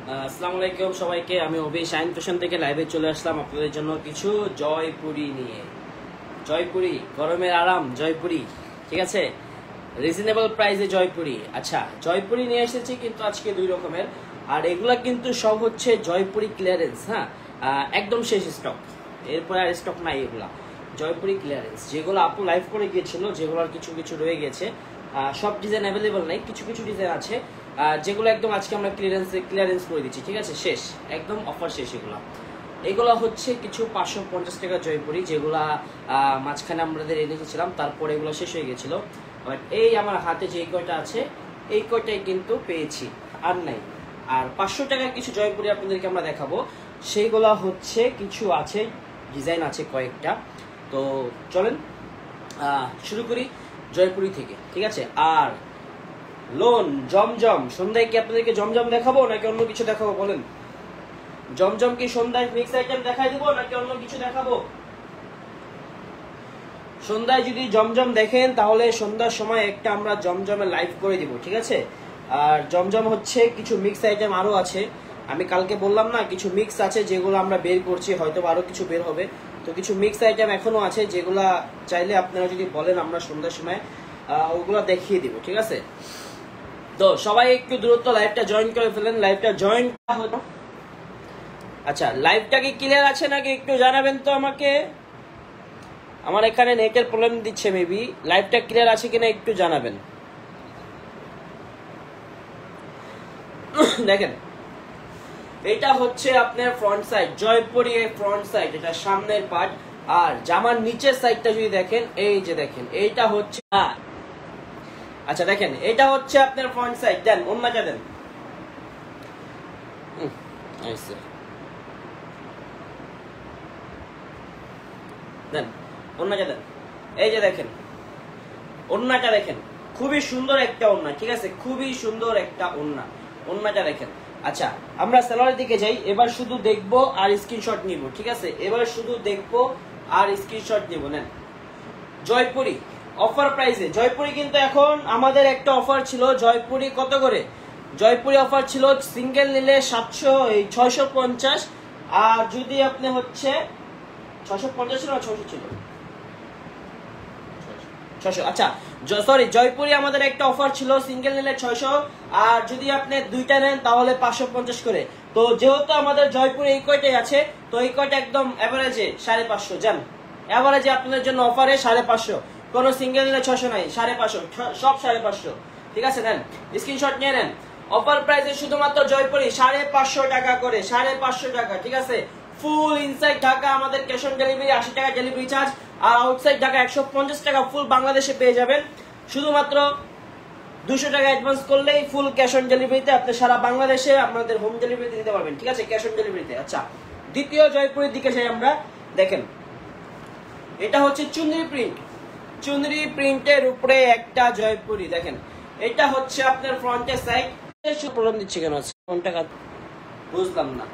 আসসালামু আলাইকুম সবাইকে। আমি অভি শাইন ফ্যাশন থেকে লাইভে চলে আসলাম আপনাদের জন্য কিছু জয়পুরি নিয়ে। জয়পুরি, গরমের আরাম জয়পুরি, ঠিক আছে, রিজনেবল প্রাইসে জয়পুরি। আচ্ছা, জয়পুরি নিয়ে এসেছি কিন্তু আজকে দুই রকমের, আর এগুলা কিন্তু সব হচ্ছে জয়পুরি ক্লিয়ারেন্স। হ্যাঁ, একদম শেষ স্টক, এরপরে আর স্টক নাই। এগুলা জয়পুরি ক্লিয়ারেন্স, যেগুলো আপু লাইভ করে গিয়েছিল, যেগুলোর কিছু কিছু রয়ে গেছে। সব ডিজাইন অ্যাভেলেবল নাই, কিছু কিছু ডিজাইন আছে যেগুলো একদম আজকে আমরা ক্লিয়ারেন্স করে দিচ্ছি, ঠিক আছে, শেষ একদম অফার শেষ। এগুলো হচ্ছে কিছু 550 টাকা জয়পুরি, যেগুলা মাঝখানে আমাদের এনে এসেছিলাম, তারপরে এগুলো শেষ হয়ে গেছিল। বাট এই আমার হাতে যে কয়টা আছে এই কয়টাই কিন্তু পেয়েছি, আর নাই। আর 500 টাকার কিছু জয়পুরি আপনাদেরকে আমরা দেখাবো, সেইগুলা হচ্ছে কিছু আছে, ডিজাইন আছে কয়েকটা। তো চলেন শুরু করি জয়পুরি থেকে, ঠিক আছে। আর লোন জমজম, সন্ধ্যায় কি আপনাদেরকে জমজম দেখাবো নাকি অন্য কিছু দেখাবো বলেন? জমজম কি সন্ধ্যায় মিক্স আইটেম দেখাই দিব নাকি অন্য কিছু দেখাবো? সন্ধ্যায় যদি জমজম দেখেন তাহলে সন্ধ্যার সময় একটা আমরা জমজমের লাইভ করে দিব, ঠিক আছে। আর জমজম হচ্ছে কিছু মিক্স আইটেম আরো আছে, আমি কালকে বললাম না কিছু মিক্স আছে যেগুলো আমরা বের করছি, হয়তো আরো কিছু বের হবে। তো কিছু মিক্স আইটেম এখনো আছে, যেগুলা চাইলে আপনারা যদি বলেন আমরা সন্ধ্যার সময় ওগুলো দেখিয়ে দিব, ঠিক আছে। তো সবাই একটু দ্রুত লাইভটা জয়েন করে ফেলেন, লাইভটা জয়েন হলো। আচ্ছা, লাইভটা কি ক্লিয়ার আছে নাকি একটু জানাবেন তো আমাকে। আমার এখানে নেটের প্রবলেম দিচ্ছে, মেবি লাইভটা ক্লিয়ার আছে কিনা একটু জানাবেন। দেখেন, এটা হচ্ছে আপনার front side, Jaipuri front side, এটা সামনের পার্ট। আর জামার নিচের সাইডটা যদি দেখেন, এই যে দেখেন, এইটা হচ্ছে, আচ্ছা দেখেন, এটা হচ্ছে আপনার ফ্রন্ট সাইড। দেন ওন্নাটা দেন, দেন ওন্নাটা দেন। এই যে দেখেন ওন্নাটা দেখেন, খুবই সুন্দর একটা ওন্না, ঠিক আছে, খুবই সুন্দর একটা ওন্না, ওন্নাটা দেখেন। আচ্ছা, আমরা সেলারের দিকে যাই, এবার শুধু দেখবো আর স্ক্রিনশট নিব, ঠিক আছে, এবার শুধু দেখবো আর স্ক্রিনশট নিব। নেন জয়পুরি অফার প্রাইসে জয়পুরি, কিন্তু এখন আমাদের একটা অফার ছিল জয়পুরি কত করে, জয়পুরি অফার ছিল সিঙ্গেল নিলে 650, আর যদি আপনি হচ্ছে 650 ছিল না 600 ছিল 600। আচ্ছা সরি, জয়পুরি আমাদের একটা অফার ছিল, সিঙ্গেল নিলে 600, আর যদি আপনি দুইটা নেন তাহলে 550 করে। তো যেহেতু আমাদের জয়পুরি এই কয়টাই আছে, তো এই কয়টা একদম এভারেজে 550 যান, এভারেজে আপনাদের জন্য অফারে 550, কোনো সিঙ্গেল নিলে 600 নাই, 550 সব 550, ঠিক আছে। নেন স্ক্রিনশট নিয়ে নেন। অফার প্রাইসে শুধুমাত্র জয়পুরি 550 টাকা করে, 550 টাকা, ঠিক আছে। ফুল ইনসাইড ঢাকা আমাদের ক্যাশ অন ডেলিভারি, 80 টাকা ডেলিভারি চার্জ, আর আউটসাইড ঢাকা 150 টাকা ফুল বাংলাদেশে পেয়ে যাবেন। শুধুমাত্র 200 টাকা অ্যাডভান্স করলেই ফুল ক্যাশ অন ডেলিভারিতে আপনি সারা বাংলাদেশে আপনাদের হোম ডেলিভারিতে দিতে পারবেন, ঠিক আছে, ক্যাশ অন ডেলিভারিতে। আচ্ছা, দ্বিতীয় জয়পুরের দিকে যাই আমরা। দেখেন, এটা হচ্ছে চুনরি প্রিন্ট, চুনরি প্রিন্টের উপরে একটা জয়পুরি। দেখেন, এটা হচ্ছে আপনার ফ্রন্টের সাইড। প্রবলেম দিচ্ছে কেন কোনটা বুঝলাম না।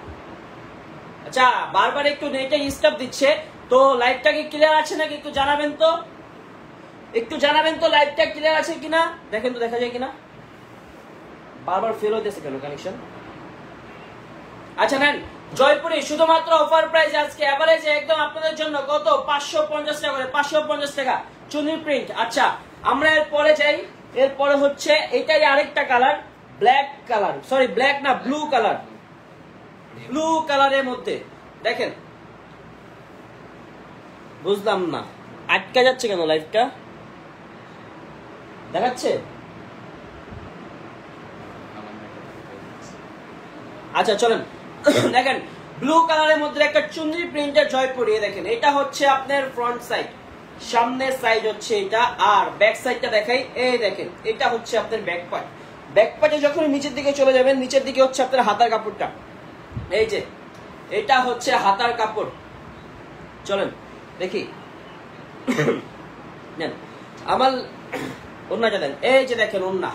আচ্ছা, বারবার একটু নেটে স্টপ দিচ্ছে, তো লাইভটা কি ক্লিয়ার আছে নাকি একটু জানাবেন তো, একটু জানাবেন তো লাইভটা ক্লিয়ার আছে কিনা। দেখেন তো দেখা যায় কিনা, বারবার ফেল হইতেছে কেন কানেকশন। আচ্ছা নেন জয়পুরি শুধুমাত্র অফার প্রাইস আজকে এভারেজে একদম আপনাদের জন্য কত, 550 টাকা করে, 550 টাকা চুনি প্রিন্ট। আচ্ছা, আমরা এরপরে যাই, এরপরে হচ্ছে এটাই আরেকটা colour, black colour, sorry black না, ব্লু কালার, ব্লু কালারের মধ্যে। দেখেন, বুঝলাম না আটকা যাচ্ছে কেন লাইভটা, দেখাচ্ছে। আচ্ছা চলেন দেখেন, ব্লু কালারের মধ্যে একটা চুনরি প্রিন্টের জয়পুরি। দেখেন, এটা হচ্ছে আপনার ফ্রন্ট সাইড, সামনের সাইড হচ্ছে এটা, আর ব্যাক সাইডটা দেখাই। এই দেখেন, এটা হচ্ছে আপনার ব্যাক পার্ট। ব্যাক পার্টে যখন নিচের দিকে চলে যাবেন, নিচের দিকে হচ্ছে আপনার হাতার কাপড়টা, এই যে এটা হচ্ছে হাতার কাপড়। চলেন দেখি, আমার ওন্নাটা দেন। এই যে দেখেন ওন্না,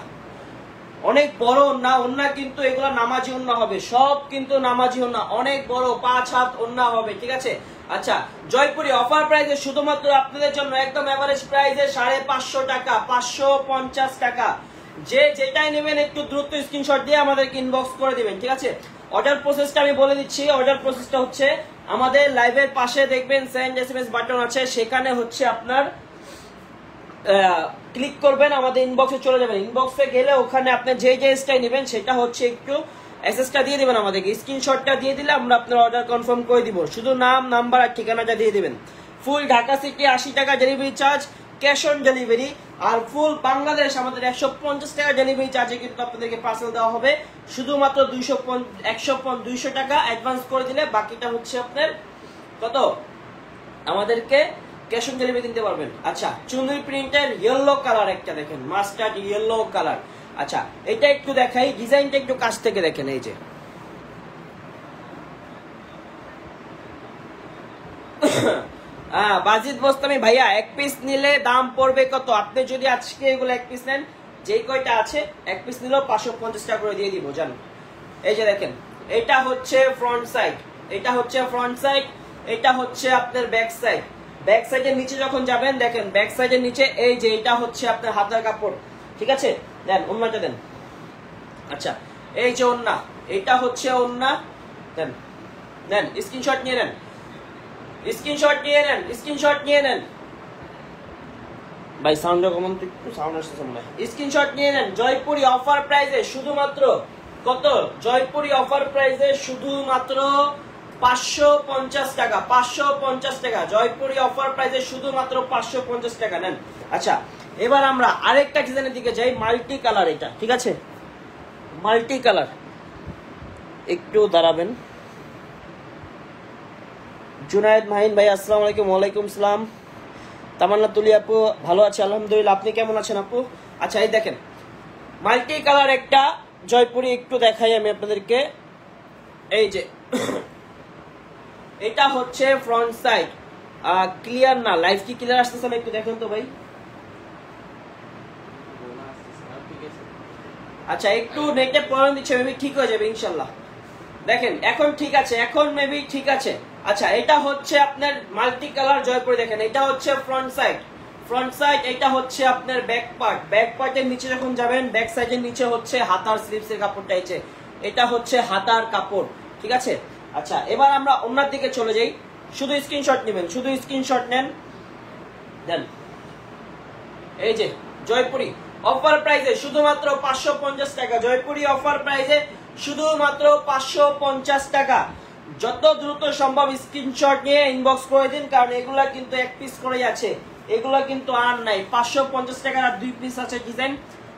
অনেক বড় ওন্না, ওন্না কিন্তু এগুলা নামাজি ওন্না হবে, সব কিন্তু নামাজি ওন্না, অনেক বড় 5 হাত ওন্না হবে, ঠিক আছে। আচ্ছা, জয়পুরি অফার প্রাইসে শুধুমাত্র আপনাদের জন্য একদম এভারেজ প্রাইসে 550 টাকা, 550 টাকা, যে যেটাই নেবেন একটু দ্রুত স্ক্রিনশট দিয়ে আমাদেরকে ইনবক্স করে দিবেন, ঠিক আছে? অর্ডার প্রসেসটা আমি বলে দিচ্ছি। অর্ডার প্রসেসটা হচ্ছে আমাদের লাইভের পাশে দেখবেন সেন্ড এসএমএস বাটন আছে, সেখানে হচ্ছে আপনার ক্লিক করবেন, আমাদের ইনবক্সে চলে যাবেন। ইনবক্সে গেলে ওখানে আপনি যে যে স্টাইল নেবেন সেটা হচ্ছে একটু অ্যাক্সেসটা দিয়ে দিবেন আমাদেরকে, স্ক্রিনশটটা দিয়ে দিলে আমরা আপনার অর্ডার কনফার্ম করে দিব। শুধু নাম, নাম্বার আর ঠিকানাটা দিয়ে দিবেন। ফুল ঢাকা সিটি 80 টাকা delivery charge, cash on delivery. আর ফুল বাংলাদেশ আমাদের 150 টাকা ডেলিভারি চার্জে কিন্তু আপনাদেরকে পার্সেল দেওয়া হবে। শুধুমাত্র 200 টাকা অ্যাডভান্স করে দিলে বাকিটা হচ্ছে আপনার কত আমাদেরকে ক্যাশ অন ডেলিভারি দিতে পারবেন। আচ্ছা, চুনরি প্রিন্টের ইয়েলো কালার একটা দেখেন, মাস্টার্ড ইয়েলো কালার। আচ্ছা, এটা একটু দেখাই, ডিজাইনটা একটু কাছ থেকে দেখেন। এই যে বাজিদ বোস্তামি ভাইয়া, এক পিস নিলে দাম পড়বে কত? আপনি যদি আজকে এগুলো এক পিস নেন, যেই কয়টা আছে এক পিস নিলেও 550 টাকা করে দিয়ে দিব, জান। এই যে দেখেন, এটা হচ্ছে ফ্রন্ট সাইড, এটা হচ্ছে ফ্রন্ট সাইড, এটা হচ্ছে আপনার ব্যাক সাইড। ব্যাক সাইডের নিচে যখন যাবেন দেখেন, ব্যাক সাইডের নিচে এই যে এটা হচ্ছে আপনার হাতার কাপড়, ঠিক আছে? দেন ওন্নাটা দেন। আচ্ছা, এই যে ওন্না, এটা হচ্ছে ওন্না। দেন দেন স্ক্রিনশট নিয়ে নেন, স্ক্রিনশট নিয়ে নেন, স্ক্রিনশট নিয়ে নেন। ভাই সাউন্ড কমান তো, একটু সাউন্ড আসছে মনে হয়। স্ক্রিনশট নিয়ে নেন। জয়পুরি অফার প্রাইসে শুধুমাত্র কত? জয়পুরি অফার প্রাইসে শুধুমাত্র 550 টাকা, 550 টাকা। জয়পুরি অফার প্রাইসে শুধুমাত্র 550 টাকা নেন। আচ্ছা, এবার আমরা আরেকটা ডিজাইনের দিকে যাই, মাল্টি কালার এটা, ঠিক আছে? মাল্টি কালার, একটু দাঁড়াবেন। জুনায়েদ মাহিন ভাই আসসালামু আলাইকুম। ওয়ালাইকুম সালাম। তামান্না তুলি আপু, ভালো আছে আলহামদুলিল্লাহ, আপনি কেমন আছেন আপু? আচ্ছা, এই দেখেন মাল্টি কালার একটা জয়পুরি, একটু দেখাই আমি আপনাদেরকে। এই যে এটা হচ্ছে ফ্রন্ট সাইড, ক্লিয়ার না, লাইভ কি ক্লিয়ার আসতেছে না? একটু দেখেন তো ভাই। আচ্ছা, একটু নেটে প্রবলেম দিচ্ছে, মেবি ঠিক হয়ে যাবে ইনশাল্লাহ। দেখেন এখন ঠিক আছে, এখন মেবি ঠিক আছে। আচ্ছা, এটা হচ্ছে আপনার মাল্টি কালার জয়পুরি। দেখেন, এটা হচ্ছে ফ্রন্ট সাইড, ফ্রন্ট সাইড। এটা হচ্ছে আপনার ব্যাক পার্ট, ব্যাক পার্টের নিচে যখন যাবেন, ব্যাক সাইডের নিচে হচ্ছে হাতার স্লিভস এর কাপড়টা। এই যে এটা হচ্ছে হাতার কাপড়, ঠিক আছে? আচ্ছা, এবার আমরা অন্যের দিকে চলে যাই। শুধু স্ক্রিনশট নেবেন, শুধু স্ক্রিনশট নেন। দেন এই যে জয়পুরি অফার প্রাইসে শুধুমাত্র 550 টাকা। জয়পুরি অফার প্রাইসে শুধুমাত্র 550 টাকা। যত দ্রুত সম্ভব স্ক্রিনশট নিয়ে ইনবক্স করে দিন, কারণ এগুলা কিন্তু এক পিস করেই আছে, এগুলা কিন্তু আর নাই। 550 টাকার আর 2 পিস আছে ডিজাইন,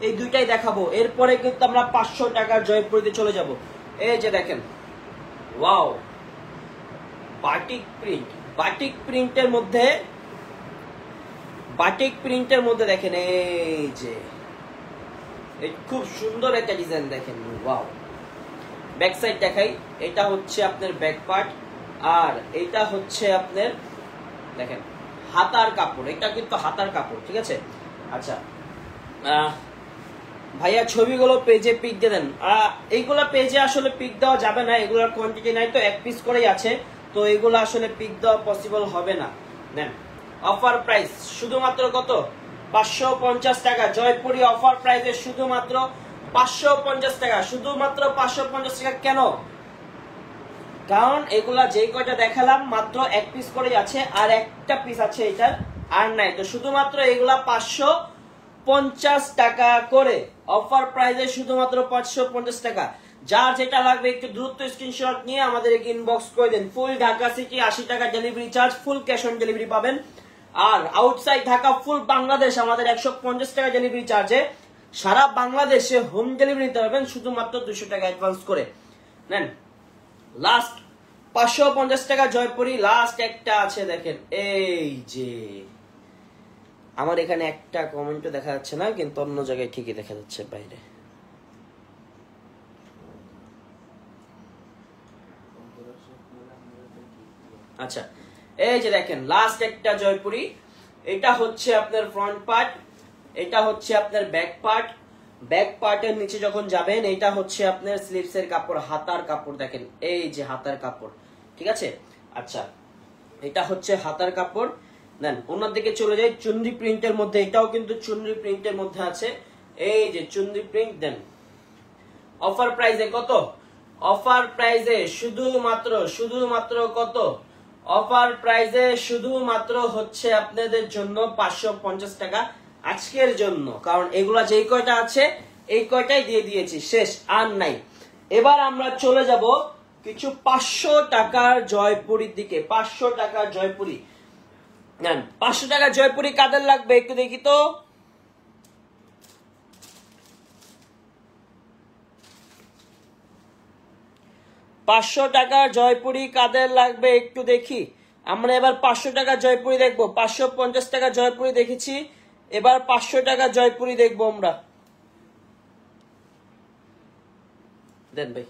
এই দুইটাই দেখাবো। এরপরে কিন্তু আমরা 500 টাকার জয়পুরিতে চলে যাব। এই যে দেখেন, ওয়াও, বাটিক প্রিন্ট, বাটিক প্রিন্টের মধ্যে, বাটিক প্রিন্টের মধ্যে দেখেন, এই যে খুব সুন্দর একটা ডিজাইন দেখেন, ওয়াও। ব্যাক সাইড দেখাই, এটা হচ্ছে আপনার ব্যাক পার্ট, আর এটা হচ্ছে আপনার দেখেন হাতার কাপড়। এটা কিন্তু হাতার কাপড়, ঠিক আছে? আচ্ছা ভাইয়া, ছবিগুলো পেজে পিক দিয়ে দেন। এইগুলা পেজে আসলে পিক দেওয়া যাবে না, এগুলোর কোয়ান্টিটি নাই তো, এক পিস করেই আছে, তো এগুলো আসলে পিক দেওয়া পসিবল হবে না। দেন অফার প্রাইস শুধুমাত্র কত? 550 টাকা। জয়পুরি অফার প্রাইসে শুধুমাত্র 550 টাকা, শুধুমাত্র 550 টাকা। কেন? কারণ এগুলা যেই কয়টা দেখালাম মাত্র এক পিস করেই আছে, আর একটা পিস আছে এটার, আর নাই। তো শুধুমাত্র এগুলা 550 টাকা করে অফার প্রাইসে শুধুমাত্র 550 টাকা। যার যেটা লাগবে একটু দ্রুত স্ক্রিনশট নিয়ে আমাদের ইনবক্স করে দেন। ফুল ঢাকা সিটি 80 টাকা delivery charge, full cash on delivery পাবেন। আর আউটসাইড ঢাকা ফুল বাংলাদেশ আমাদের 150 টাকা ডেলিভারি চার্জে সারা বাংলাদেশে হোম ডেলিভারি নিতে পারবেন শুধুমাত্র 200 টাকা অ্যাডভান্স করে নেন। লাস্ট 550 টাকা জয়পুরি, লাস্ট একটা আছে দেখেন। এই যে আমার এখানে একটা কমেন্টও দেখা যাচ্ছে না, কিন্তু অন্য জায়গায় ঠিকই দেখা যাচ্ছে বাইরে। আচ্ছা, এই যে দেখেন লাস্ট একটা জয়পুরি। এটা হচ্ছে আপনার ফ্রন্ট পার্ট, এটা হচ্ছে আপনার ব্যাক পার্ট। ব্যাক পার্টের নিচে যখন যাবেন, এটা হচ্ছে আপনার স্লিভস এর কাপড়, হাতার কাপড়। দেখেন এই যে হাতার কাপড়, ঠিক আছে? আচ্ছা, এটা হচ্ছে হাতার কাপড়। দেন ওনার দিকে চলে যাই, চুনরি প্রিন্টের মধ্যে, এটাও কিন্তু চুনরি প্রিন্টের মধ্যে আছে। এই যে চুন্দি প্রিন্ট দেন। অফার প্রাইসে কত? অফার প্রাইসে শুধুমাত্র কত? অফার প্রাইসে শুধুমাত্র হচ্ছে আপনাদের জন্য 550 টাকা আজকের জন্য, কারণ এগুলা যেই কয়টা আছে এই কয়টাই দিয়ে দিয়েছি, শেষ আর নাই। এবার আমরা চলে যাব কিছু 500 টাকার জয়পুরীর দিকে। 500 টাকার জয়পুরি নেন। 500 টাকার জয়পুরি কাদের লাগবে একটু দেখি তো। পাঁচশো টাকার জয়পুরি কাদের লাগবে একটু দেখি। আমরা এবার 500 টাকার জয়পুরি দেখবো। 550 টাকার জয়পুরি দেখেছি, এবার 500 টাকার জয়পুরি দেখবো আমরা। দেন ভাই।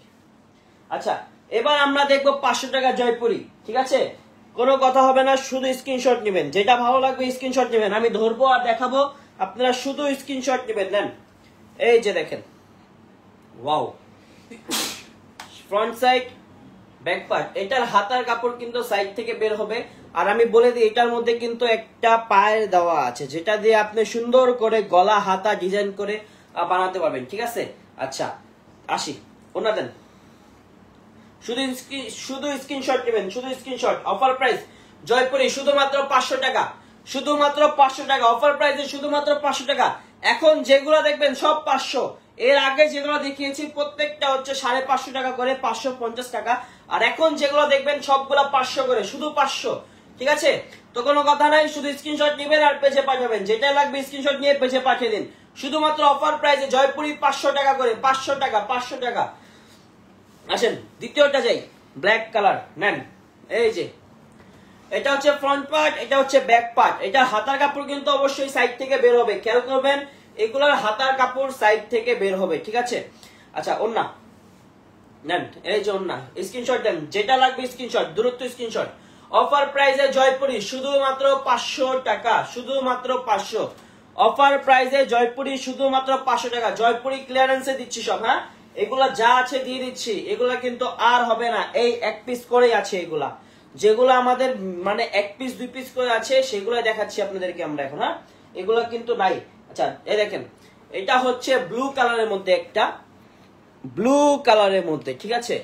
আচ্ছা, এবার আমরা দেখবো 500 টাকার জয়পুরি। ঠিক আছে, কোনো কথা হবে না, শুধু স্ক্রিনশট নেবেন, যেটা ভালো লাগবে স্ক্রিনশট নেবেন। আমি ধরবো আর দেখাবো, আপনারা শুধু স্ক্রিনশট নেবেন। নেন, এই যে দেখেন, wow, front side back part. এটার হাতার কাপড় কিন্তু সাইড থেকে বের হবে। আর আমি বলে দিই, এটার মধ্যে কিন্তু একটা পায়ের দেওয়া আছে, যেটা দিয়ে আপনি সুন্দর করে গলা হাতা ডিজাইন করে বানাতে পারবেন। ঠিক আছে, আচ্ছা আসি, ওনা দেন। শুধু স্ক্রিনশট নেবেন, শুধু স্ক্রিনশট। অফার প্রাইস জয়পুরি শুধুমাত্র 500 টাকা, শুধুমাত্র 500 টাকা। অফার প্রাইসে শুধুমাত্র 500 টাকা। এখন যেগুলো দেখবেন সব 500। এর আগে যেগুলো দেখিয়েছি প্রত্যেকটা হচ্ছে 550 টাকা করে, 550 টাকা। আর এখন যেগুলো দেখবেন সবগুলো 500 করে, শুধু 500। ঠিক আছে, তো কোনো কথা নাই, শুধু স্ক্রিনশট নেবেন আর পেজে পাঠাবেন। যেটা লাগবে স্ক্রিনশট নিয়ে পেজে পাঠিয়ে দিন। শুধুমাত্র অফার প্রাইসে জয়পুরি 500 টাকা করে, 500 টাকা, 500 টাকা। আসেন দ্বিতীয়টা যাই, ব্ল্যাক কালার নেন। এই যে এটা হচ্ছে ফ্রন্ট পার্ট, এটা হচ্ছে ব্যাক পার্ট। এটা হাতার কাপড় কিন্তু অবশ্যই সাইড থেকে বের হবে, খেয়াল করবেন, এগুলার হাতার কাপড় সাইড থেকে বের হবে। ঠিক আছে, আচ্ছা ওন্না নেন, এই যে ওন্না, স্ক্রিনশট দেন, যেটা লাগবে স্ক্রিনশট, দূরত্ব স্ক্রিনশট। অফার প্রাইসে জয়পুরি শুধুমাত্র 500 টাকা, শুধুমাত্র 500। অফার প্রাইসে জয়পুরি শুধুমাত্র 500 টাকা। জয়পুরি ক্লিয়ারেন্সে দিচ্ছি সব, হ্যাঁ, এগুলা যা আছে দিয়ে দিচ্ছি। এগুলা কিন্তু আর হবে না, এই এক পিস করেই আছে। এগুলা যেগুলো আমাদের মানে এক পিস 2 পিস করে আছে সেগুলো দেখাচ্ছি আপনাদেরকে আমরা এখন, হ্যাঁ, এগুলা কিন্তু নাই। আচ্ছা এই দেখেন, এটা হচ্ছে ব্লু কালারের মধ্যে, একটা ব্লু কালারের মধ্যে। ঠিক আছে,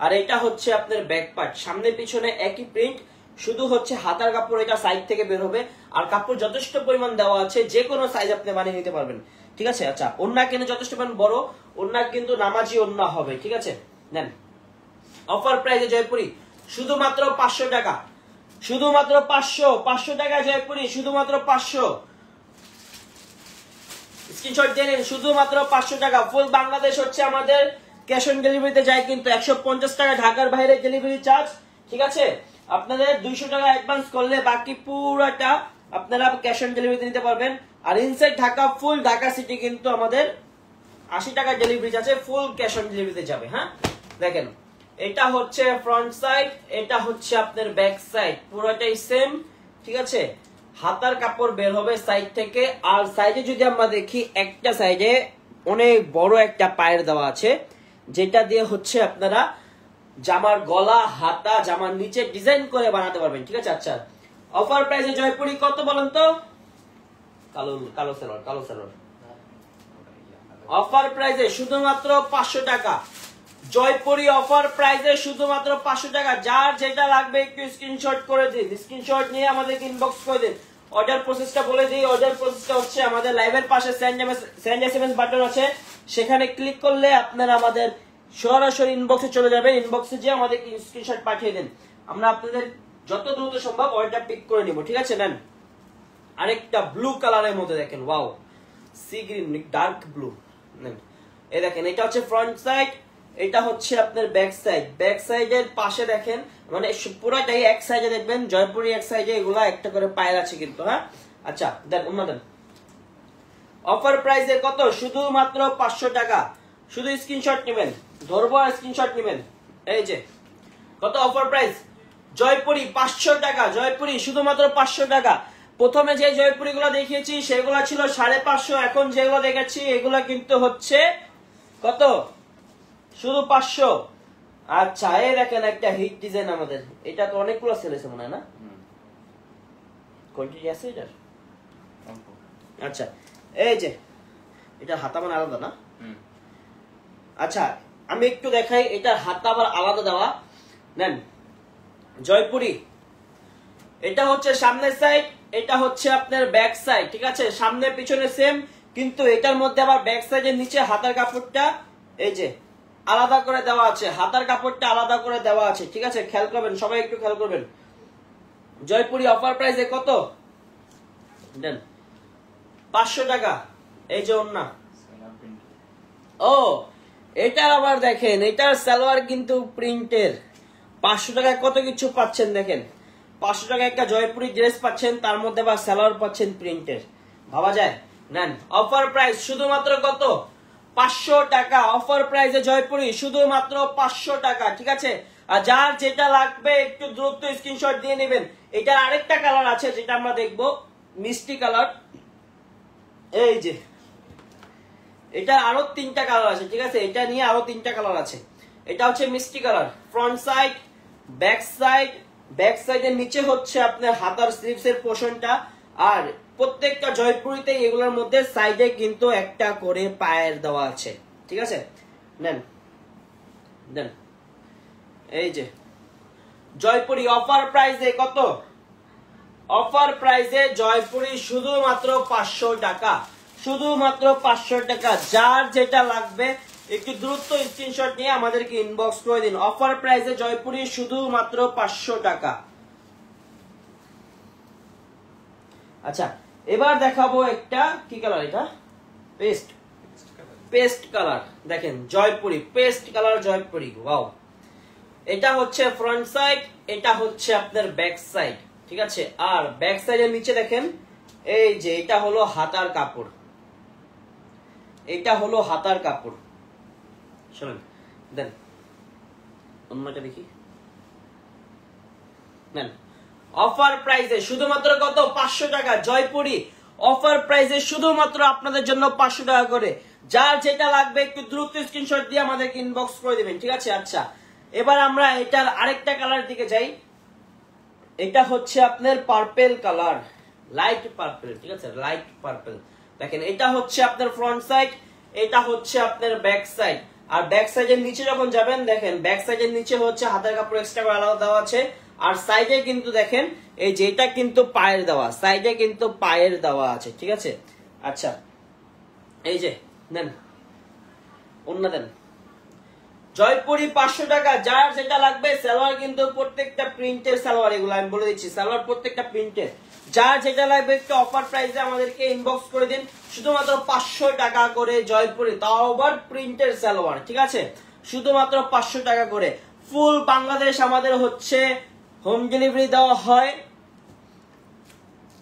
আর এটা হচ্ছে আপনার ব্যাক পার্ট, সামনে পিছনে একই প্রিন্ট, শুধু হচ্ছে হাতার কাপড় এটা সাইড থেকে বের হবে। আর কাপড় যথেষ্ট পরিমাণ দেওয়া আছে, যে কোনো সাইজ আপনি বানিয়ে নিতে পারবেন। ঠিক আছে, আচ্ছা ওন্না কিন্তু যথেষ্ট পরিমাণ বড়, ওন্না কিন্তু নামাজি ওন্না হবে। ঠিক আছে, নেন। অফার প্রাইসে জয়পুরি শুধুমাত্র 500 টাকা, শুধুমাত্র 500। 500 টাকা জয়পুরি, শুধুমাত্র 500। স্ক্রিনশট দিয়ে নিন, শুধুমাত্র 500 টাকা। ফুল বাংলাদেশ হচ্ছে আমাদের ক্যাশ অন ডেলিভারিতে যায়, কিন্তু 150 টাকা ঢাকার বাইরে ডেলিভারি চার্জ। ঠিক আছে, আপনাদের 200 টাকা অ্যাডভান্স করলে বাকি পুরোটা আপনারা ক্যাশ অন ডেলিভারিতে নিতে পারবেন। আর ইনসাইড ঢাকা, ফুল ঢাকা সিটি কিন্তু আমাদের 80 টাকা ডেলিভারি আছে, ফুল ক্যাশ অন ডেলিভারিতে যাবে। হ্যাঁ, দেখেন এটা হচ্ছে ফ্রন্ট সাইড, এটা হচ্ছে আপনার ব্যাক সাইড, পুরোটাই সেম। ঠিক আছে, হাতার কাপড় বের হবে সাইড থেকে। আর সাইডে যদি আমরা দেখি, একটা সাইডে অনেক বড় একটা পায়ের দেওয়া আছে, যেটা দিয়ে হচ্ছে আপনারা জামার গলা হাতা জামার নিচে ডিজাইন করে বানাতে পারবেন। ঠিক আছে, আচ্ছা অফার প্রাইসে জয়পুরি কত বলেন তো? কালো কালো সালোয়ার, কালো সালোয়ার। অফার প্রাইসে শুধুমাত্র 500 টাকা জয়পুরি। অফার প্রাইসে শুধুমাত্র 500 টাকা। যার যেটা লাগবে একটু স্ক্রিনশট করে দিন, স্ক্রিনশট নিয়ে আমাদেরকে ইনবক্স করে দিন। অর্ডার প্রসেসটা বলে দিই। অর্ডার প্রসেসটা হচ্ছে আমাদের লাইভের পাশে সেন্ড এসএমএস বাটন আছে, সেখানে ক্লিক করলে আপনারা আমাদের সরাসরি ইনবক্সে চলে যাবেন। ইনবক্সে যে আমাদের স্ক্রিনশট পাঠিয়ে দেন, আমরা আপনাদের যত দ্রুত সম্ভব অর্ডার পিক করে নিব। ঠিক আছে, নেন। আরেকটা ব্লু কালারের মধ্যে দেখেন, wow, sea green dark blue. নেন, এই দেখেন, এটা হচ্ছে ফ্রন্ট সাইড, এটা হচ্ছে আপনার ব্যাক সাইড। ব্যাক সাইডের পাশে দেখেন, মানে পুরোটাই এক সাইডে দেখবেন জয়পুরি, এক সাইডে এগুলা একটা করে পায়ের আছে কিন্তু। হ্যাঁ, আচ্ছা দেন অন্য দেন। অফার প্রাইসে কত? শুধুমাত্র 500 টাকা। শুধু স্ক্রিনশট নেবেন, ধরবো আর স্ক্রিনশট নেবেন। এই যে কত অফার প্রাইস জয়পুরি 500 টাকা। জয়পুরি শুধুমাত্র 500 টাকা। প্রথমে যে জয়পুরি গুলো দেখিয়েছি সেগুলো ছিল 550, এখন যেগুলো দেখাচ্ছি এগুলো কিন্তু হচ্ছে কত? শুধু 500। আচ্ছা এই দেখেন একটা হিট ডিজাইন আমাদের, এটা তো অনেকগুলো সেল হয়েছে মনে হয় না? কোয়ান্টিটি আছে এটার? আচ্ছা এই যে এটা হাতা মানে আলাদা না? আচ্ছা আমি একটু দেখাই, এটা হাতা আবার আলাদা দেওয়া। নেন জয়পুরি, এটা হচ্ছে সামনের সাইড, এটা হচ্ছে আপনার ব্যাক সাইড, ঠিক আছে? সামনে পিছনে সেম, কিন্তু এটার মধ্যে আবার ব্যাক সাইডের নিচে হাতার কাপড়টা এই যে আলাদা করে দেওয়া আছে, হাতার কাপড়টা আলাদা করে দেওয়া আছে, ঠিক আছে? খেয়াল করবেন সবাই, একটু খেয়াল করবেন। জয়পুরি অফার প্রাইসে কত দেন? 500 টাকা। এই যে ওন্না। ও এটার আবার দেখেন, এটার সালোয়ার কিন্তু প্রিন্টের। 500 টাকায় কত কিছু পাচ্ছেন দেখেন। 500 টাকা একটা জয়পুরি ড্রেস পাচ্ছেন, তার মধ্যে আবার সালোয়ার পাচ্ছেন প্রিন্টের। ভাবা যায়? নেন অফার প্রাইস শুধুমাত্র কত? 500 টাকা। অফার প্রাইসে জয়পুরি শুধুমাত্র 500 টাকা, ঠিক আছে? আর যার যেটা লাগবে একটু দ্রুত স্ক্রিনশট দিয়ে নেবেন। এটার আরেকটা কালার আছে যেটা আমরা দেখবো, মিষ্টি কালার। এই যে এটা আরো 3টা কালার আছে, ঠিক আছে? এটা নিয়ে আরো 3টা কালার আছে। এটা হচ্ছে মিষ্টি colour, front side, back side. Back সাইডের নিচে হচ্ছে আপনার হাতার স্লিভস এর পোর্শনটা। আর প্রত্যেকটা জয়পুরিতে এগুলোর মধ্যে সাইডে কিন্তু একটা করে পায়ের দেওয়া আছে, ঠিক আছে? নেন দেন। এই যে জয়পুরি অফার প্রাইসে কত? অফার প্রাইসে জয়পুরি শুধুমাত্র 500 টাকা, শুধুমাত্র 500 টাকা। যার যেটা লাগবে একটু দ্রুত স্ক্রিনশট নিয়ে আমাদেরকে ইনবক্স করে দিন। অফার প্রাইসে জয়পুরি শুধুমাত্র 500 টাকা। আচ্ছা এবার দেখাবো একটা কি কালার, এটা পেস্ট, পেস্ট কালার। দেখেন Jaipuri paste colour Jaipuri, wow. এটা হচ্ছে ফ্রন্ট সাইড, এটা হচ্ছে আপনার ব্যাক সাইড, ঠিক আছে? আর ব্যাক সাইডের নিচে দেখেন এই যে এটা হলো হাতার কাপড়, এটা হলো হাতার কাপড়। শুনুন দেন অন্যটা দেখি। নেন অফার প্রাইসে শুধুমাত্র কত? 500 টাকা জয়পুরি। অফার প্রাইসে শুধুমাত্র আপনাদের জন্য 500 টাকা করে। যার যেটা লাগবে একটু দ্রুত স্ক্রিনশট দিয়ে আমাদেরকে ইনবক্স করে দিবেন, ঠিক আছে? আচ্ছা এবার আমরা এটার আরেকটা কালার দিকে যাই। এটা হচ্ছে আপনার পার্পেল কালার, লাইট পার্পেল, ঠিক আছে? Light purple. দেখেন এটা হচ্ছে আপনার ফ্রন্ট সাইড, এটা হচ্ছে আপনার ব্যাক সাইড। আর ব্যাক সাইডের নিচে যখন যাবেন দেখেন ব্যাক সাইডের নিচে হচ্ছে হাতের কাপড় এক্সট্রা করে আলাদা দেওয়া আছে। আর সাইডে কিন্তু দেখেন এই যে এটা কিন্তু পায়ের দেওয়া, সাইডে কিন্তু পায়ের দেওয়া আছে, ঠিক আছে? আচ্ছা এই যে নেন অন্য দেন। জয়পুরি 500 টাকা। যার যেটা লাগবে সালোয়ার কিন্তু প্রত্যেকটা প্রিন্টের সালোয়ার, এগুলো আমি বলে দিচ্ছি, সালোয়ার প্রত্যেকটা প্রিন্টের। যার যেটা লাগবে একটু অফার প্রাইসে আমাদেরকে ইনবক্স করে দিন, শুধুমাত্র 500 টাকা করে জয়পুরি, তাও আবার প্রিন্টের সালোয়ার, ঠিক আছে? শুধুমাত্র 500 টাকা করে। ফুল বাংলাদেশ আমাদের হচ্ছে হোম ডেলিভারি দেওয়া হয়,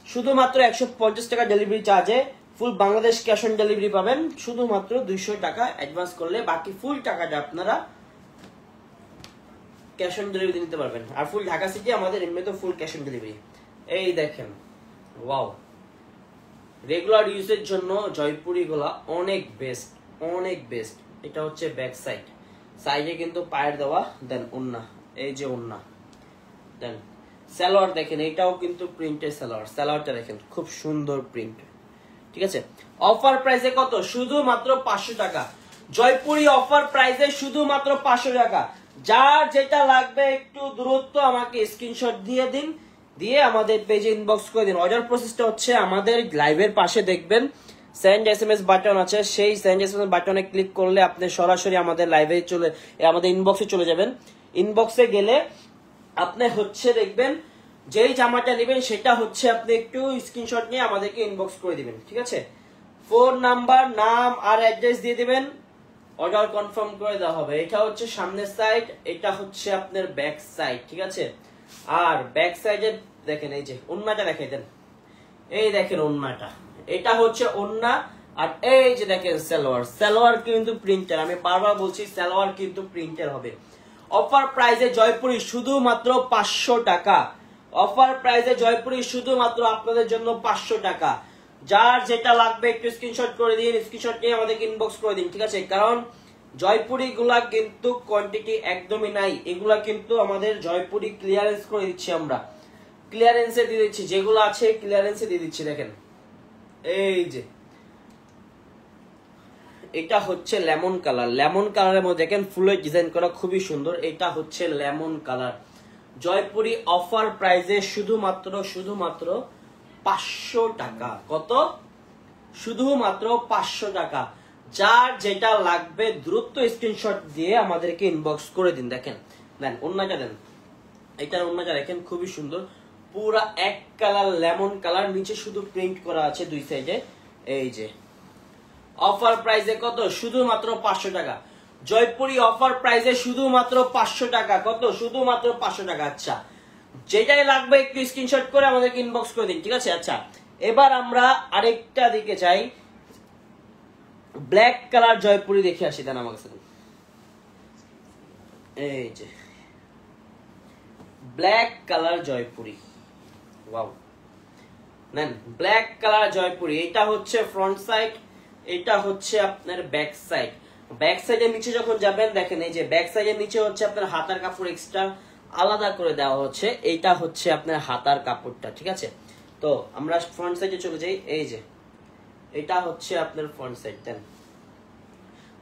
শুধুমাত্র 150 টাকা ডেলিভারি চার্জে ফুল বাংলাদেশ ক্যাশ অন ডেলিভারি পাবেন। শুধুমাত্র 200 টাকা অ্যাডভান্স করলে বাকি ফুল টাকাটা আপনারা ক্যাশ অন ডেলিভারি নিতে পারবেন। আর ফুল ঢাকা সিটি আমাদের এমনিতে ফুল ক্যাশ অন ডেলিভারি। এই দেখেন ওয়াও, রেগুলার ইউজের জন্য জয়পুরি গুলা অনেক বেস্ট, অনেক বেস্ট। এটা হচ্ছে ব্যাক সাইড, সাইডে কিন্তু পায়ের দেওয়া। দেন ওন্না, এই যে ওন্না। দেন সালোয়ার দেখেন, এটাও কিন্তু প্রিন্টের সালোয়ার, সালোয়ারটা দেখেন খুব সুন্দর প্রিন্ট, ঠিক আছে? অফার প্রাইসে কত? শুধুমাত্র 500 টাকা জয়পুরি। অফার প্রাইসে শুধুমাত্র 500 টাকা। যার যেটা লাগবে একটু দূরত্ব আমাকে স্ক্রিনশট দিয়ে দিন, দিয়ে আমাদের পেজে ইনবক্স করে দিন। অর্ডার প্রসেসটা হচ্ছে আমাদের লাইভের পাশে দেখবেন সেন্ড এসএমএস বাটন আছে, সেই সেন্ড এসএমএস বাটনে ক্লিক করলে আপনি সরাসরি আমাদের লাইভে চলে, আমাদের ইনবক্সে চলে যাবেন। ইনবক্সে গেলে আপনি হচ্ছে দেখবেন যেই জামাটা নেবেন সেটা হচ্ছে আপনি একটু স্ক্রিনশট নিয়ে আমাদেরকে ইনবক্স করে দিবেন, ঠিক আছে? ফোন নাম্বার, নাম আর অ্যাড্রেস দিয়ে দিবেন, অর্ডার কনফার্ম করে দেওয়া হবে। এটা হচ্ছে সামনের সাইড, এটা হচ্ছে আপনার ব্যাক সাইড, ঠিক আছে? আর ব্যাক সাইডে দেখেন এই যে ওন্নাটা দেখাই দেন, এই দেখেন ওন্নাটা, এটা হচ্ছে ওন্না। আর এই যে দেখেন সালোয়ার, সালোয়ার কিন্তু প্রিন্টার, আমি বারবার বলছি সালোয়ার কিন্তু প্রিন্টার হবে। অফার প্রাইসে জয়পুরি শুধুমাত্র 500 টাকা। অফার প্রাইসে জয়পুরি শুধুমাত্র আপনাদের জন্য 500 টাকা। যার যেটা লাগবে একটু স্ক্রিনশট করে দিন, স্ক্রিনশট নিয়ে আমাদেরকে ইনবক্স করে দিন, ঠিক আছে? কারণ জয়পুরি গুলা কিন্তু কোয়ান্টিটি একদমই নাই, এগুলা কিন্তু আমাদের জয়পুরি ক্লিয়ারেন্স করে দিচ্ছি, আমরা ক্লিয়ারেন্সে দিয়ে দিচ্ছি, যেগুলো আছে ক্লিয়ারেন্সে দিয়ে দিচ্ছি। দেখেন এই যে এটা হচ্ছে লেমন কালার, লেমন কালারের মধ্যে দেখেন ফুলের ডিজাইন করা খুবই সুন্দর। এটা হচ্ছে লেমন কালার, জয়পুরি অফার প্রাইসে শুধুমাত্র 500 টাকা। কত? শুধুমাত্র 500 টাকা। যার যেটা লাগবে দ্রুত স্ক্রিনশট দিয়ে আমাদেরকে ইনবক্স করে দিন। দেখেন দেন ওন্নাটা দেন, এটার ওন্নাটা দেখেন খুবই সুন্দর, পুরা এক কালার লেমন কালার, নিচে শুধু প্রিন্ট করা আছে দুই সাইডে। এই যে অফার প্রাইসে কত? শুধুমাত্র 500 টাকা। জয়পুরি অফার প্রাইসে শুধুমাত্র 500 টাকা। কত? শুধুমাত্র 500 টাকা। আচ্ছা, যেটাই লাগবে একটু স্ক্রিনশট করে আমাদেরকে ইনবক্স করে দিন, ঠিক আছে? আচ্ছা, এবার আমরা আরেকটা দিকে যাই, ব্ল্যাক কালার জয়পুরি দেখে আসি। দেন আমার কাছে এই যে ব্ল্যাক কালার জয়পুরি, ওয়াও, নেন ব্ল্যাক কালার জয়পুরি। এটা হচ্ছে ফ্রন্ট সাইড, এটা হচ্ছে আপনার ব্যাক সাইড। ব্যাক সাইডের নিচে যখন যাবেন দেখেন এই যে ব্যাক সাইডের নিচে হচ্ছে আপনার হাতার কাপড় এক্সট্রা আলাদা করে দেওয়া হচ্ছে। এইটা হচ্ছে আপনার হাতার কাপড়টা, ঠিক আছে? তো আমরা ফ্রন্ট সাইডে চলে যাই। এই যে এটা হচ্ছে আপনার ফ্রন্ট সাইড। দেন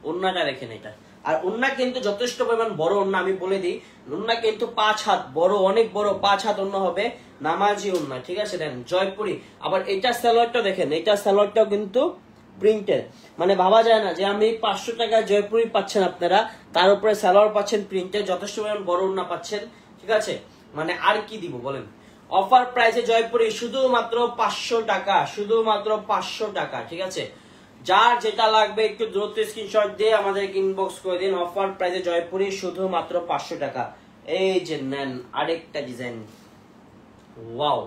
ওন্নাটা দেখেন, এটা আর ওন্না কিন্তু যথেষ্ট পরিমাণ বড় ওন্না, আমি বলে দিই ওন্না কিন্তু 5 হাত বড়, অনেক বড় 5 হাত ওন্না হবে, নামাজি ওন্না, ঠিক আছে? দেন জয়পুরি। আবার এটা সালোয়ারটা দেখেন, এটা সালোয়ারটাও কিন্তু প্রিন্টের, মানে ভাবা যায় না যে আমি 500 টাকায় জয়পুরি পাচ্ছেন আপনারা, তার উপরে সালোয়ার পাচ্ছেন প্রিন্টের, যথেষ্ট পরিমাণ বড় ওন্না পাচ্ছেন, ঠিক আছে? মানে আর কি দিব বলেন? অফার প্রাইসে জয়পুরি শুধুমাত্র 500 টাকা, শুধুমাত্র 500 টাকা, ঠিক আছে? যার যেটা লাগবে একটু দ্রুত স্ক্রিনশট দিয়ে আমাদেরকে ইনবক্স করে দিন। অফার প্রাইসে জয়পুরি শুধুমাত্র 500 টাকা। এই যে নেন আরেকটা ডিজাইন, ওয়াও,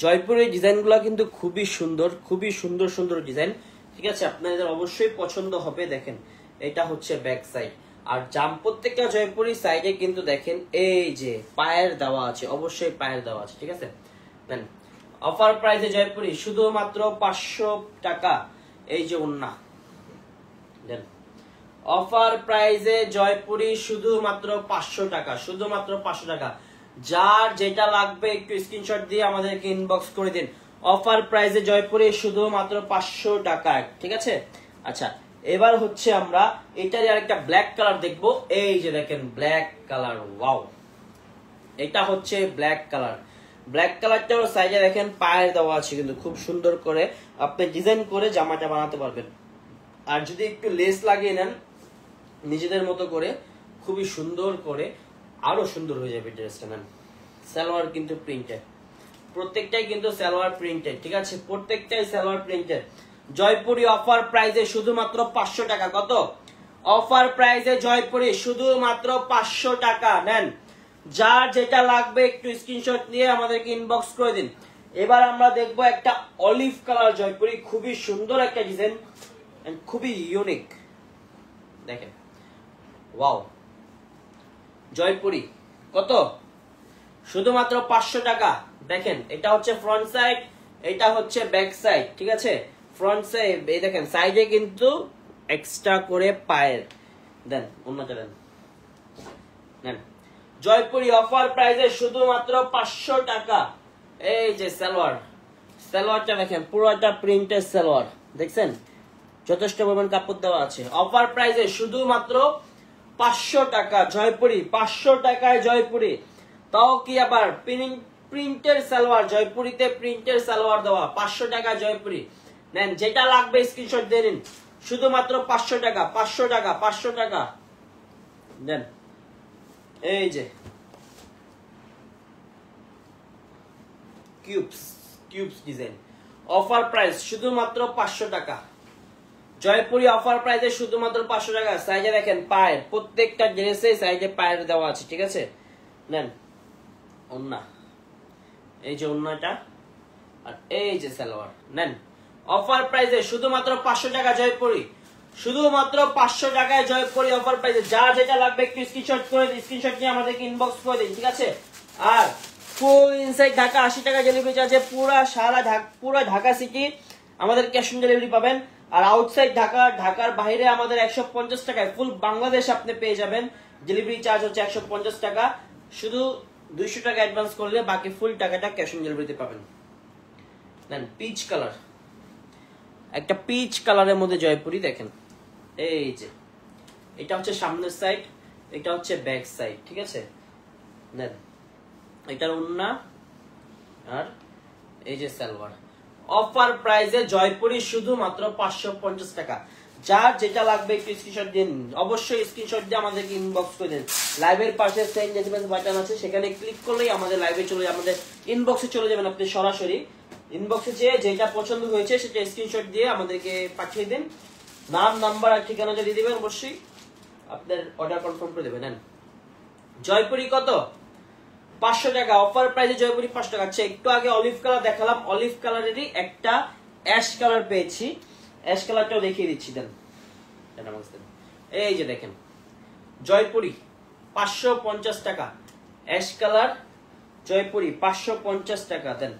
জয়পুরের ডিজাইনগুলো কিন্তু খুবই সুন্দর, খুবই সুন্দর সুন্দর ডিজাইন, ঠিক আছে? আপনাদের অবশ্যই পছন্দ হবে। দেখেন এটা হচ্ছে ব্যাক সাইড, আর প্রত্যেকটা জয়পুরি সাইডে কিন্তু দেখেন এই যে পায়ের দেওয়া আছে, অবশ্যই পায়ের দেওয়া আছে, ঠিক আছে? দেন অফার প্রাইসে জয়পুরি শুধুমাত্র 500 টাকা। এই যে ওন্না, দেন অফার প্রাইসে জয়পুরি শুধুমাত্র 500 টাকা, শুধুমাত্র 500 টাকা। যার যেটা লাগবে একটু স্ক্রিনশট দিয়ে আমাদেরকে ইনবক্স করে দিন। অফার প্রাইসে জয়পুরি শুধুমাত্র 500 টাকা, ঠিক আছে? আচ্ছা, এবার হচ্ছে আমরা এটারই আরেকটা ব্ল্যাক কালার দেখবো। এই যে দেখেন ব্ল্যাক কালার, ওয়াও, এটা হচ্ছে ব্ল্যাক কালার। ব্ল্যাক কালারটাও সাইডে দেখেন পায়ের দেওয়া আছে, কিন্তু খুব সুন্দর করে আপনি ডিজাইন করে জামাটা বানাতে পারবেন। আর যদি একটু লেস লাগিয়ে নেন নিজেদের মতো করে, খুবই সুন্দর করে, আরো সুন্দর হয়ে যাবে ড্রেসটা। নেন সালোয়ার কিন্তু প্রিন্টেড, প্রত্যেকটাই কিন্তু সালোয়ার প্রিন্টেড, ঠিক আছে? প্রত্যেকটাই সালোয়ার প্রিন্টেড। জয়পুরি অফার প্রাইসে শুধুমাত্র 500 টাকা। কত? অফার প্রাইসে জয়পুরি শুধুমাত্র 500 টাকা। নেন যার যেটা লাগবে একটু স্ক্রিনশট নিয়ে আমাদেরকে ইনবক্স করে দিন। এবার আমরা দেখবো একটা অলিভ কালার জয়পুরি, খুবই সুন্দর একটা ডিজাইন, খুবই ইউনিক। দেখেন ওয়াও, জয়পুরি কত? শুধুমাত্র 500 টাকা। দেখেন এটা হচ্ছে ফ্রন্ট সাইড, এটা হচ্ছে ব্যাক সাইড, ঠিক আছে? ফ্রন্ট সাইড এই দেখেন সাইডে কিন্তু এক্সট্রা করে পায়ের। দেন অন্যটা দেন, নেন জয়পুরি অফার প্রাইসে শুধুমাত্র 500 টাকা। এই যে সালোয়ার, সালোয়ারটা দেখেন পুরোটা প্রিন্টের সালোয়ার, দেখছেন? যথেষ্ট পরিমাণ কাপড় দেওয়া আছে। অফার প্রাইসে শুধুমাত্র 500 টাকা জয়পুরি, 500 টাকায় জয়পুরি। তাও কি আবার প্রিন্টের সালোয়ার, জয়পুরিতে প্রিন্টের সালোয়ার দেওয়া, 500 টাকা জয়পুরি। নেন যেটা লাগবে স্ক্রিনশট দিয়ে নিন, শুধুমাত্র 500 টাকা, 500 টাকা, 500 টাকা। দেন এই যে কিউবস ডিজাইন, অফার প্রাইস শুধুমাত্র 500 টাকা। জয়পুরি অফার প্রাইসে শুধুমাত্র 500 টাকা। সাইজে দেখেন পায়ের, প্রত্যেকটা ড্রেসে সাইজে পায়ের দেওয়া আছে, ঠিক আছে? নেন ওন্না, এই যে ওন্নাটা, আর এই যে সালোয়ার। নেন অফার প্রাইসে শুধুমাত্র 500 টাকা জয়পুরি, শুধুমাত্র 500 টাকায় জয়পুরি অফার প্রাইসে। যা যেটা লাগবে একটু স্ক্রিনশট করে দিন, স্ক্রিনশট নিয়ে আমাদেরকে ইনবক্স করে দিন, ঠিক আছে? আর ফুল ইনসাইড ঢাকা 80 টাকা ডেলিভারি চার্জে পুরো ঢাকা সিটি আমাদের ক্যাশ অন ডেলিভারি পাবেন। আর আউটসাইড ঢাকা, ঢাকার বাইরে আমাদের 150 টাকায় ফুল বাংলাদেশ আপনি পেয়ে যাবেন। ডেলিভারি চার্জ হচ্ছে 150 টাকা, শুধু 200 টাকা অ্যাডভান্স করলে বাকি ফুল টাকাটা ক্যাশ অন ডেলিভারিতে পাবেন। দেন পিচ কালার, একটা পিচ কালারের মধ্যে জয়পুরি দেখেন, এই যে এটা হচ্ছে সামনের সাইড, এটা হচ্ছে ব্যাক সাইড, ঠিক আছে। দেন এটার ওন্না আর এই যে সালোয়ার। অফার প্রাইসে জয়পুরি শুধুমাত্র 550 টাকা। যার যেটা লাগবে একটু স্ক্রিনশট দিন, অবশ্যই স্ক্রিনশট দিয়ে আমাদেরকে ইনবক্স করে দিন। লাইভের পাশে সেন্ড এসএমএস বাটন আছে, সেখানে ক্লিক করলেই আমাদের লাইভে চলে যাবে, আমাদের ইনবক্সে চলে যাবেন। আপনি সরাসরি ইনবক্সে যেয়ে যেটা পছন্দ হয়েছে সেটা স্ক্রিনশট দিয়ে আমাদেরকে পাঠিয়ে দিন। নাম, নাম্বার আর ঠিকানা যদি দিবেন অবশ্যই আপনার অর্ডার কনফার্ম করে দেবেন। জয়পুরি কত? 500 টাকা। অফার প্রাইসে জয়পুরি 500 টাকা। আচ্ছা, একটু আগে অলিভ কালার দেখালাম, অলিভ কালারেরই একটা অ্যাশ কালার পেয়েছি, অ্যাশ কালারটাও দেখিয়ে দিচ্ছি। দেন এই যে দেখেন জয়পুরি 550 টাকা, অ্যাশ কালার জয়পুরি 550 টাকা। দেন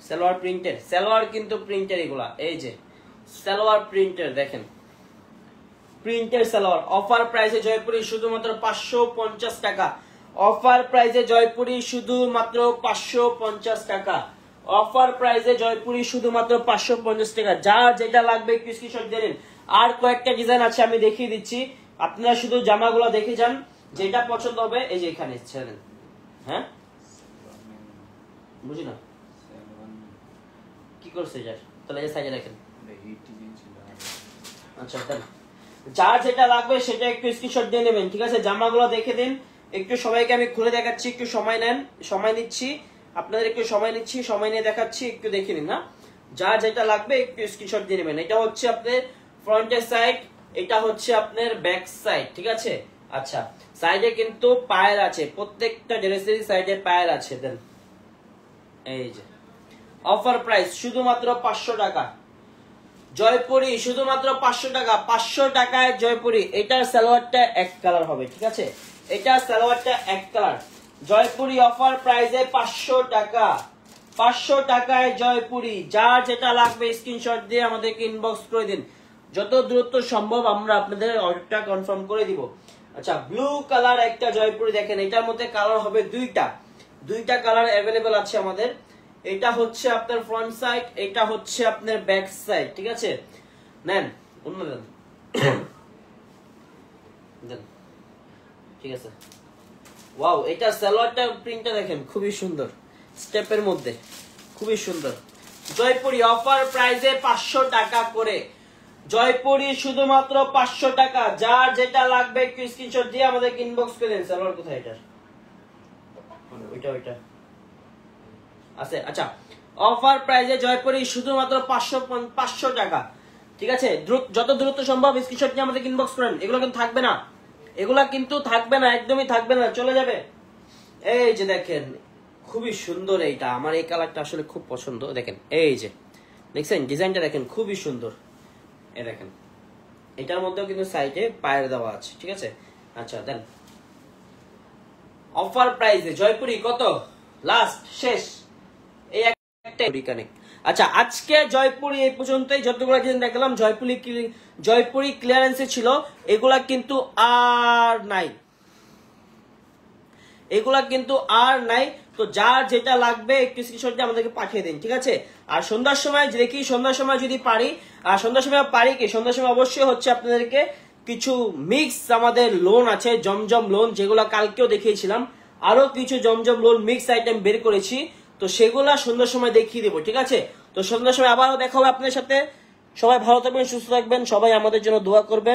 সালোয়ার প্রিন্টের, সালোয়ার কিন্তু প্রিন্টের, এগুলা এই যে সালোয়ার প্রিন্টের, দেখেন প্রিন্টের সালোয়ার। অফার প্রাইসে জয়পুরি শুধুমাত্র 550 টাকা। অফার প্রাইসে জয়পুরি শুধুমাত্র 550 টাকা। অফার প্রাইসে জয়পুরি শুধুমাত্র 550 টাকা। যার যেটা লাগবে একটু স্ক্রিনশট দিয়ে নিন। আর কয়েকটা ডিজাইন আছে আমি দেখিয়ে দিচ্ছি, আপনারা শুধু জামাগুলো দেখে যান, যেটা পছন্দ হবে এই যে এখানে ছেড়ে। হ্যাঁ বুঝি না কি করছে যার, তাহলে এই সাইজে রাখেন। আচ্ছা, যার যেটা লাগবে সেটা একটু স্ক্রিনশট দিয়ে নেবেন, ঠিক আছে। জামাগুলো দেখে দিন, একটু সবাইকে আমি খুলে দেখাচ্ছি, একটু সময় নেন, সময় নিচ্ছি আপনাদের, একটু সময় নিচ্ছি, সময় নিয়ে দেখাচ্ছি, একটু দেখে নিন না। যার যেটা লাগবে একটু স্ক্রিনশট দিয়ে নেবেন। এটা হচ্ছে আপনার ফ্রন্টের সাইড, এটা হচ্ছে আপনার ব্যাক সাইড, ঠিক আছে। আচ্ছা, সাইডে কিন্তু পায়ের আছে, প্রত্যেকটা ড্রেসেরই সাইডে পায়ের আছে। দেন এই যে অফার প্রাইস শুধুমাত্র 500 টাকা। জয়পুরি শুধুমাত্র 500 টাকা। 500 টাকায় জয়পুরি। এটার সালোয়ারটা এক কালার হবে, ঠিক আছে। এটা সালোয়ারটা এক কালার। জয়পুরি অফার প্রাইসে 500 টাকা। 500 টাকায় জয়পুরি। যার যেটা লাগবে স্ক্রিনশট দিয়ে আমাদেরকে ইনবক্স করে দিন, যত দ্রুত সম্ভব আমরা আপনাদের অর্ডারটা কনফার্ম করে দিব। আচ্ছা, ব্লু কালার একটা জয়পুরি দেখেন, এটার মধ্যে কালার হবে দুইটা কালার অ্যাভেলেবেল আছে আমাদের। এটা হচ্ছে আপনার ফ্রন্ট সাইড, এটা হচ্ছে আপনার ব্যাক সাইড, ঠিক আছে। নেন অন্য দেন, ঠিক আছে। ওয়াও, এটা সালোয়ারটা প্রিন্টটা দেখেন খুবই সুন্দর, স্টেপের মধ্যে খুবই সুন্দর। জয়পুরি অফার প্রাইসে 500 টাকা করে। জয়পুরি শুধুমাত্র 500 টাকা। যার যেটা লাগবে একটু স্ক্রিনশট দিয়ে আমাদেরকে ইনবক্স করে দেন। সালোয়ার কোথায় এটার? ওইটা আছে। আচ্ছা, অফার প্রাইসে জয়পুরি শুধুমাত্র 500 টাকা, ঠিক আছে। যত দ্রুত সম্ভব স্ক্রিনশট নিয়ে আমাদের ইনবক্স করেন। এগুলো কিন্তু থাকবে না, এগুলা কিন্তু থাকবে না, একদমই থাকবে না, চলে যাবে। এই যে দেখেন খুবই সুন্দর, এইটা আমার এই কালারটা আসলে খুব পছন্দ। দেখেন এই যে দেখছেন ডিজাইনটা, দেখেন খুবই সুন্দর। এই দেখেন এটার মধ্যেও কিন্তু সাইডে পায়ের দেওয়া আছে, ঠিক আছে। আচ্ছা, দেন অফার প্রাইসে জয়পুরি কত? লাস্ট শেষ এই একটা কানেক্ট। আচ্ছা, আজকে জয়পুরি এই পর্যন্তই। যতগুলো ডিজাইন দেখলাম জয়পুরি ক্লিয়ারেন্সে ছিল, এগুলা কিন্তু আর নাই, এগুলা কিন্তু আর নাই। তো যার যেটা লাগবে একটু স্ক্রিনশট দিয়ে আমাদেরকে পাঠিয়ে দিন, ঠিক আছে। আর সন্ধ্যার সময় দেখি, সন্ধ্যার সময় যদি পারি, আর সন্ধ্যার সময় পারি কি, সন্ধ্যার সময় অবশ্যই হচ্ছে আপনাদেরকে কিছু মিক্স আমাদের লোন আছে, জমজম লোন, যেগুলো কালকেও দেখিয়েছিলাম। আরো কিছু জমজম লোন মিক্স আইটেম বের করেছি, তো সেগুলা সন্ধ্যার সময় দেখিয়ে দেবো, ঠিক আছে। তো সন্ধ্যার সময় আবারও দেখা হবে আপনাদের সাথে। সবাই ভালো থাকবেন, সুস্থ থাকবেন, সবাই আমাদের জন্য দোয়া করবেন।